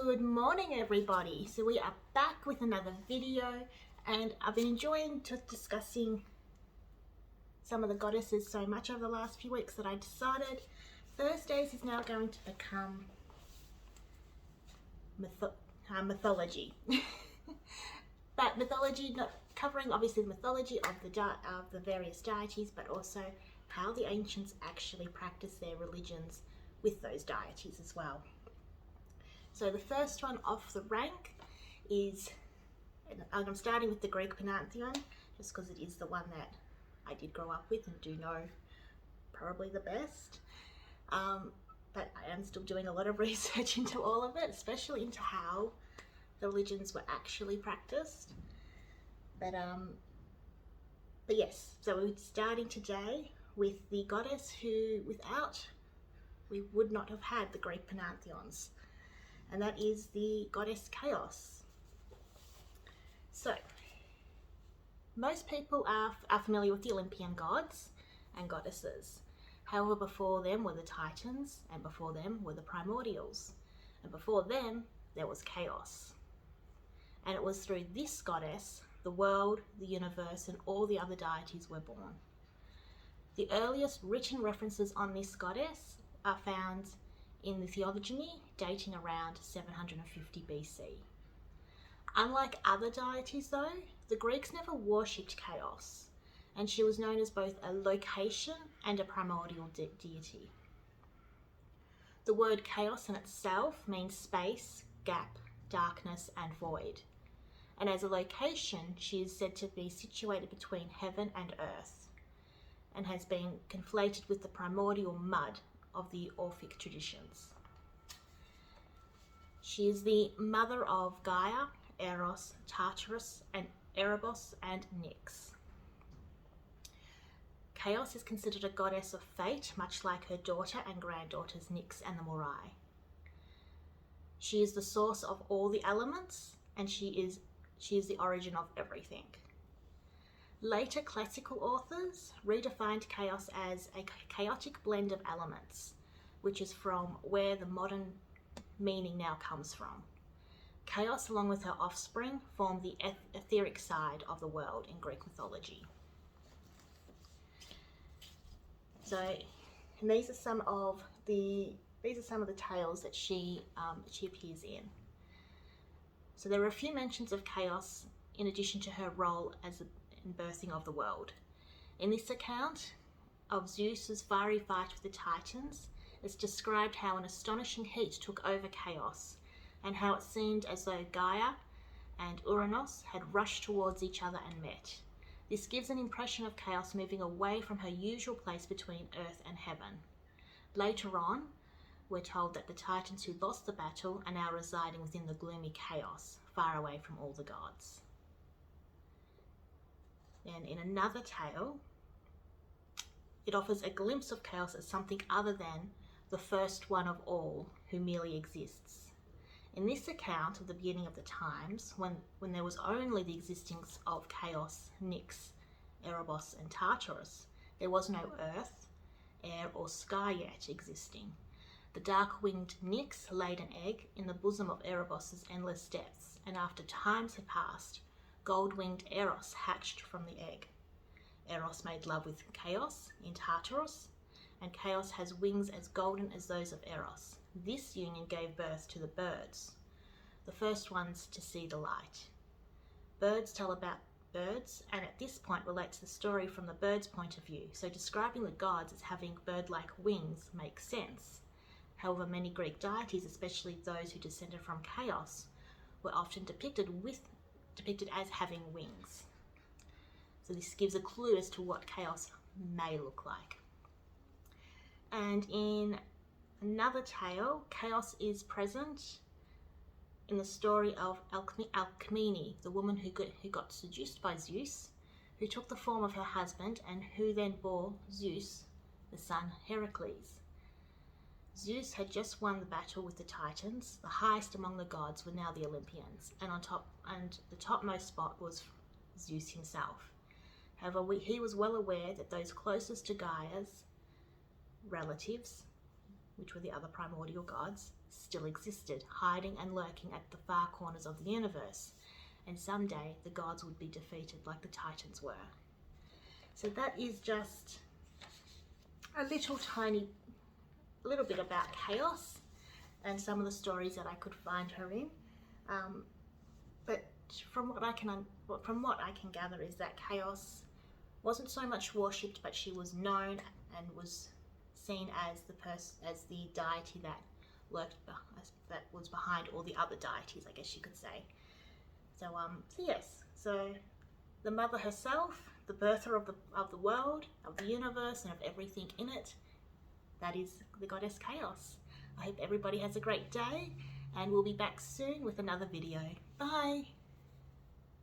Good morning everybody. So we are back with another video and I've been enjoying discussing some of the goddesses so much over the last few weeks that I decided Thursdays is now going to become mythology. But mythology, not covering obviously the mythology of the various deities, but also how the ancients actually practiced their religions with those deities as well. So the first one off the rank is, and I'm starting with the Greek pantheon, just because it is the one that I did grow up with and do know probably the best. But I am still doing a lot of research into all of it, especially into how the religions were actually practiced. But yes, so we're starting today with the goddess who, without, we would not have had the Greek pantheons. And that is the Goddess Khaos. So, most people are familiar with the Olympian gods and goddesses. However, before them were the Titans, and before them were the Primordials. And before them, there was chaos. And it was through this goddess, the world, the universe, and all the other deities were born. The earliest written references on this goddess are found in the theogony dating around 750 BC. Unlike other deities though, the Greeks never worshipped Chaos, and she was known as both a location and a primordial deity. The word chaos in itself means space, gap, darkness and void. And as a location, she is said to be situated between heaven and earth, and has been conflated with the primordial mud of the Orphic traditions. She is the mother of Gaia, Eros, Tartarus, and Erebos, and Nyx. Khaos is considered a goddess of fate, much like her daughter and granddaughters Nyx and the Moirai. She is the source of all the elements, and she is the origin of everything. Later classical authors redefined chaos as a chaotic blend of elements, which is from where the modern meaning now comes from. Chaos, along with her offspring, form the etheric side of the world in Greek mythology. So, and these are some of the tales that she appears in. So there are a few mentions of chaos in addition to her role as in birthing of the world. In this account of Zeus's fiery fight with the Titans, it's described how an astonishing heat took over Chaos, and how it seemed as though Gaia and Uranos had rushed towards each other and met. This gives an impression of Chaos moving away from her usual place between earth and heaven. Later on, we're told that the Titans who lost the battle are now residing within the gloomy Chaos, far away from all the gods. Then in another tale, it offers a glimpse of Chaos as something other than the first one of all who merely exists. In this account of the beginning of the times, when there was only the existence of Chaos, Nyx, Erebos and Tartarus, there was no earth, air or sky yet existing. The dark-winged Nyx laid an egg in the bosom of Erebos' endless depths, and after times had passed, gold-winged Eros hatched from the egg. Eros made love with Chaos in Tartarus, and Chaos has wings as golden as those of Eros. This union gave birth to the birds, the first ones to see the light. Birds tell about birds, and at this point relates the story from the bird's point of view, so describing the gods as having bird-like wings makes sense. However, many Greek deities, especially those who descended from Chaos, were often depicted as having wings. So this gives a clue as to what Chaos may look like. And in another tale, Chaos is present in the story of Alcmene, the woman who got seduced by Zeus, who took the form of her husband and who then bore Zeus, the son Heracles. Zeus had just won the battle with the Titans. The highest among the gods were now the Olympians, and the topmost spot was Zeus himself. However, he was well aware that those closest to Gaia's relatives, which were the other primordial gods, still existed, hiding and lurking at the far corners of the universe. And someday the gods would be defeated like the Titans were. So that is just a little bit about Khaos and some of the stories that I could find her in. But from what I can gather is that Khaos wasn't so much worshipped, but she was known and was seen as the deity that was behind all the other deities, I guess you could say. So yes, so the mother herself, the birther of the world, of the universe, and of everything in it, that is the Goddess Khaos. I hope everybody has a great day, and we'll be back soon with another video. Bye!